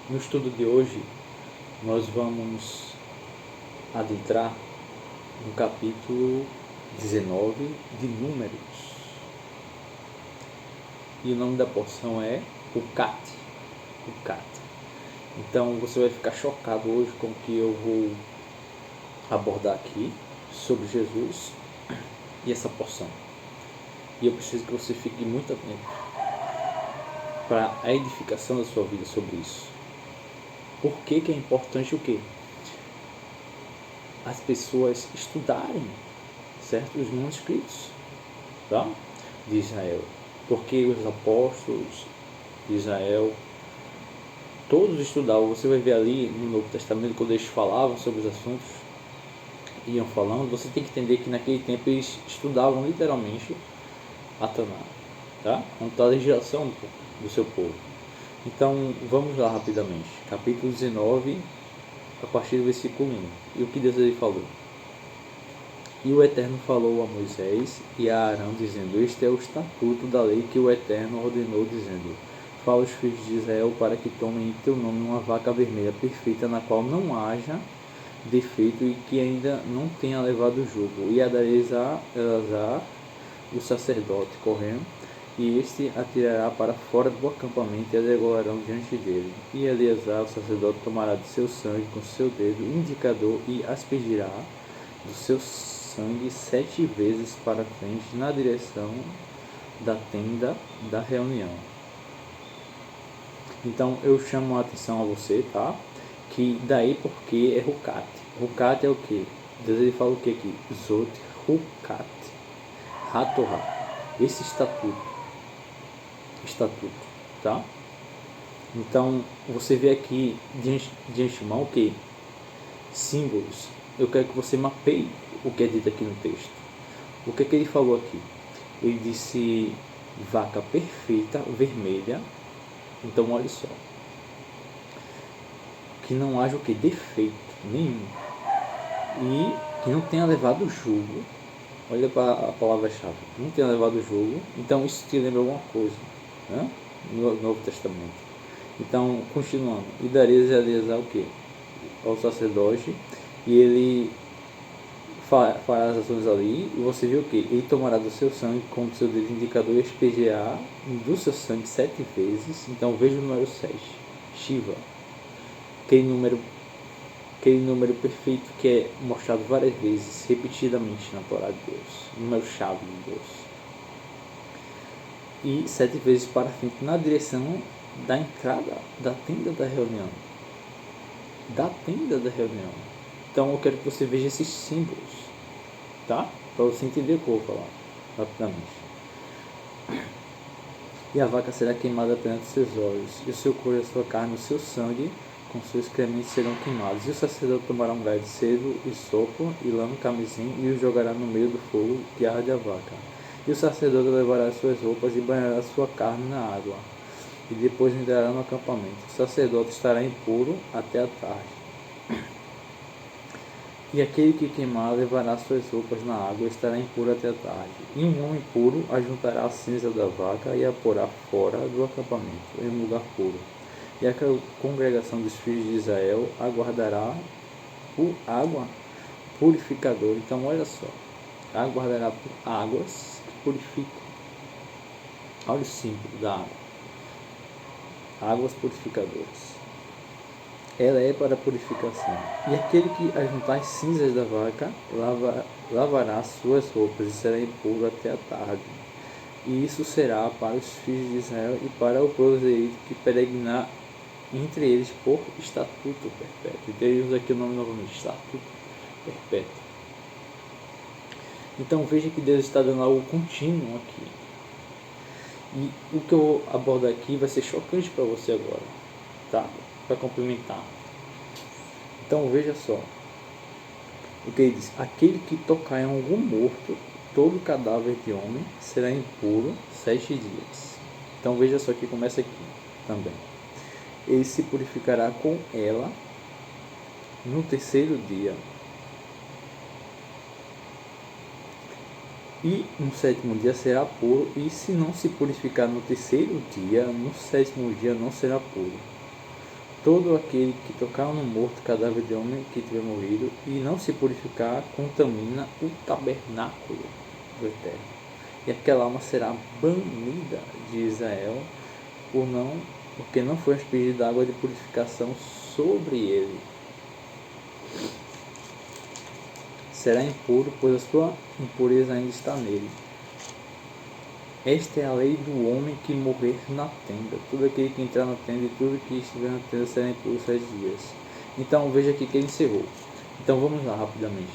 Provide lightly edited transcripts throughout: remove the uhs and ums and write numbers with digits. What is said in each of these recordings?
No estudo de hoje, nós vamos adentrar no capítulo 19 de Números. E o nome da porção é Ucat. Então você vai ficar chocado hoje com o que eu vou abordar aqui sobre Jesus e essa porção. E eu preciso que você fique muito atento para a edificação da sua vida sobre isso. Por que é importante o quê? As pessoas estudarem, certo? Os manuscritos, tá? De Israel. Porque os apóstolos de Israel, todos estudavam. Você vai ver ali no Novo Testamento, quando eles falavam sobre os assuntos, iam falando, você tem que entender que naquele tempo eles estudavam literalmente a Taná, tá? A legislação do seu povo. Então, vamos lá rapidamente. Capítulo 19, a partir do versículo 1. E o que Deus lhe falou? E o Eterno falou a Moisés e a Arão, dizendo: Este é o estatuto da lei que o Eterno ordenou, dizendo: Fala aos filhos de Israel para que tomem em teu nome uma vaca vermelha perfeita, na qual não haja defeito e que ainda não tenha levado jugo. E a dareis a Eleazar, o sacerdote, correndo, e este atirará para fora do acampamento e a degolarão diante dele. E Eleazar, o sacerdote, tomará de seu sangue com seu dedo indicador e aspergirá do seu sangue 7 vezes para frente na direção da tenda da reunião. Então eu chamo a atenção a você, tá? Que daí porque é Rukat. Rukat é o que? Deus ele fala o que aqui? Zot Rukat. Hatorá. Esse estatuto, tá? Então você vê aqui de antemão o que? Símbolos. Eu quero que você mapeie o que é dito aqui no texto. O que é que ele falou aqui? Ele disse vaca perfeita, vermelha. Então olha só, que não haja o que? Defeito nenhum, e que não tenha levado jugo. Olha para a palavra-chave, não tenha levado jugo. Então isso te lembra alguma coisa, né? No Novo Testamento. Então, continuando, e dareis a Eleazar o que? Ao sacerdote, e ele fará as ações ali, e você viu o que? Ele tomará do seu sangue com o seu dedo indicador e aspergirá do seu sangue 7 vezes. Então veja o número 7, Shiva, aquele número perfeito que é mostrado várias vezes, repetidamente na Torá de Deus, número-chave de Deus. E 7 vezes para frente na direção da entrada da tenda da reunião. Então eu quero que você veja esses símbolos, tá? Para você entender o que eu vou falar rapidamente. E a vaca será queimada perante seus olhos, e o seu couro, a sua carne, o seu sangue, com seus excrementos serão queimados. E o sacerdote tomará um galho de cedo e sopo, e lã no camisim, e o jogará no meio do fogo que arde a vaca. E o sacerdote levará as suas roupas e banhará a sua carne na água, e depois entrará no acampamento. O sacerdote estará impuro até a tarde. E aquele que queimar levará suas roupas na água e estará impuro até a tarde. E um homem puro ajuntará a cinza da vaca e a porá fora do acampamento, em um lugar puro. E a congregação dos filhos de Israel aguardará por água purificadora. Então olha só, aguardará por águas que purificam. Olha o símbolo da água. Águas purificadoras. Ela é para purificação. E aquele que ajuntar as cinzas da vaca lavará suas roupas e será impuro até a tarde. E isso será para os filhos de Israel e para o proselito que peregrinar entre eles por estatuto perpétuo. E temos aqui o nome novamente, estatuto perpétuo. Então veja que Deus está dando algo contínuo aqui. E o que eu vou abordar aqui vai ser chocante para você agora, tá? Para complementar. Então veja só o que ele diz: aquele que tocar em algum morto, todo cadáver de homem será impuro 7 dias. Então veja só que começa aqui também. Ele se purificará com ela no terceiro dia. E no sétimo dia será puro, e se não se purificar no terceiro dia, no sétimo dia não será puro. todo aquele que tocar no morto cadáver de homem que tiver morrido e não se purificar, contamina o tabernáculo do Eterno. E aquela alma será banida de Israel porque não foi aspergida água de purificação sobre ele. Será impuro, pois a sua impureza ainda está nele. Esta é a lei do homem que morrer na tenda. Todo aquele que entrar na tenda e tudo que estiver na tenda será impuro 7 dias. Então veja aqui que ele encerrou. Então vamos lá rapidamente.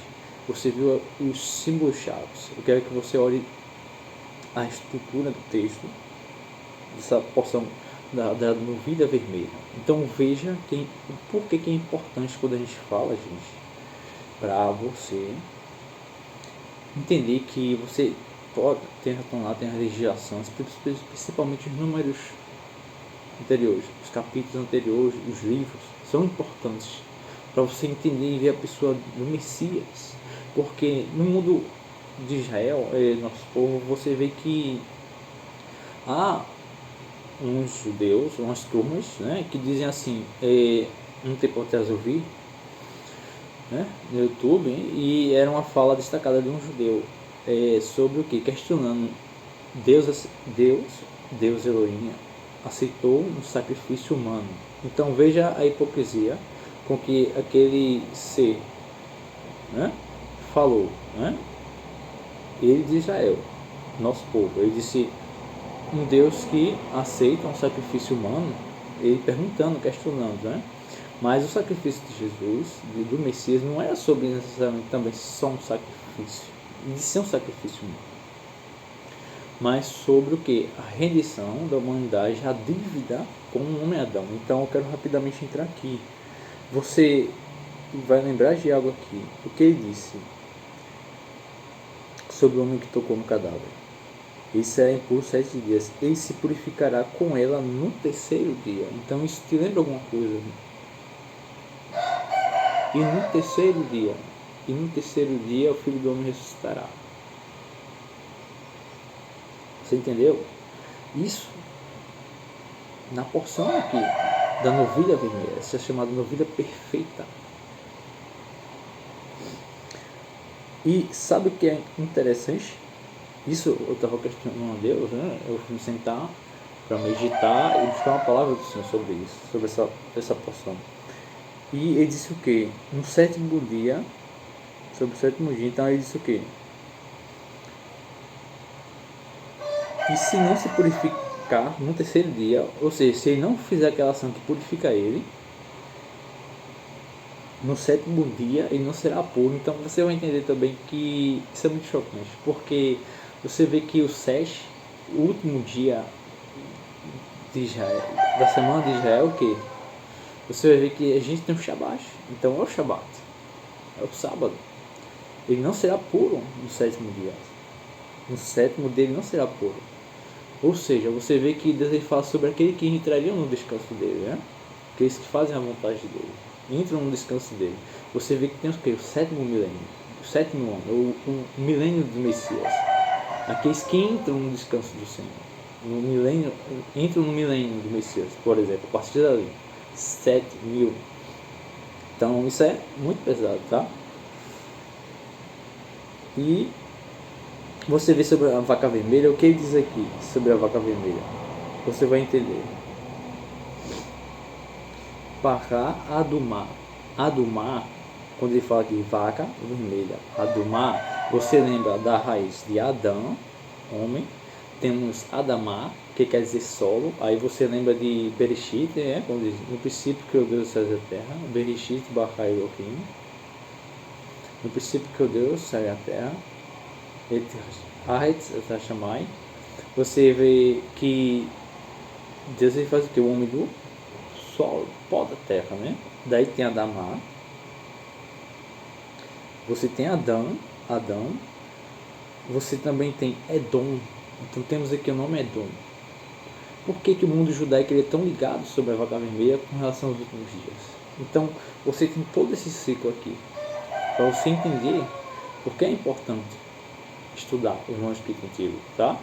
Você viu os símbolos chaves. Eu quero que você olhe a estrutura do texto, dessa porção da novilha vermelha. Então veja por que é importante quando a gente fala, gente, para você entender que você pode ter tem a legislação, principalmente os números anteriores, os capítulos anteriores, os livros, são importantes para você entender e ver a pessoa do Messias, porque no mundo de Israel, nosso povo, você vê que há uns judeus, umas turmas, né, que dizem assim, um tempo atrás eu vi, né, no YouTube, e era uma fala destacada de um judeu sobre o que? Questionando Deus Elohim aceitou um sacrifício humano. Então veja a hipocrisia com que aquele ser, né, falou, né? Ele de Israel, nosso povo, ele disse um Deus que aceita um sacrifício humano, ele perguntando, questionando, né? Mas o sacrifício de Jesus, do Messias, não era sobre necessariamente também só um sacrifício, de ser um sacrifício humano, mas sobre o que? A rendição da humanidade, a dívida com o homem Adão. Então eu quero rapidamente entrar aqui. Você vai lembrar de algo aqui. O que ele disse sobre o homem que tocou no cadáver? Ele será impuro 7 dias. Ele se purificará com ela no 3º dia. Então isso te lembra alguma coisa? E no 3º dia o Filho do Homem ressuscitará. Você entendeu? Isso na porção aqui da novilha vermelha. Essa é chamada novilha perfeita. E sabe o que é interessante? Isso eu estava questionando a Deus, né? Eu fui me sentar para meditar e buscar uma palavra do Senhor sobre isso, sobre essa porção. E ele disse o que? No 7º dia, sobre o 7º dia, então ele disse o que? E se não se purificar no 3º dia, ou seja, se ele não fizer aquela ação que purifica ele, no 7º dia ele não será puro. Então você vai entender também que isso é muito chocante, porque você vê que o 7, o último dia de Israel, da semana de Israel, o que? Você vai ver que a gente tem um Shabat, então é o Shabat, é o sábado. Ele não será puro no 7º dia. No 7º dia ele não será puro. Ou seja, você vê que Deus ele fala sobre aquele que entraria no descanso dele, né? Aqueles que fazem a vontade dele, entram no descanso dele. Você vê que tem o que? O 7º milênio, o 7º ano, o milênio do Messias. Aqueles que entram no descanso do Senhor, no milênio, entram no milênio do Messias, por exemplo, a partir dali, 7.000. Então isso é muito pesado, tá? E você vê sobre a vaca vermelha, o que ele diz aqui sobre a vaca vermelha? Você vai entender. Pará Adumá. Adumá, quando ele fala de vaca vermelha, Adumá, você lembra da raiz de Adão, homem. Temos Adamá, que quer dizer solo. Aí você lembra de Bereshit, né? Quando diz, no princípio criou Deus os céus e a terra. Bereshit Barra Elohim. No princípio criou Deus os céus e a terra. Você vê que Deus ele faz o que? O homem do solo, pó da terra, né? Daí tem Adamá. Você tem Adão. Você também tem Edom. Então temos aqui o nome Edom. Por que o mundo judaico ele é tão ligado sobre a vaca vermelha com relação aos últimos dias? Então você tem todo esse ciclo aqui para você entender por que é importante estudar os manuscritos antigos, tá?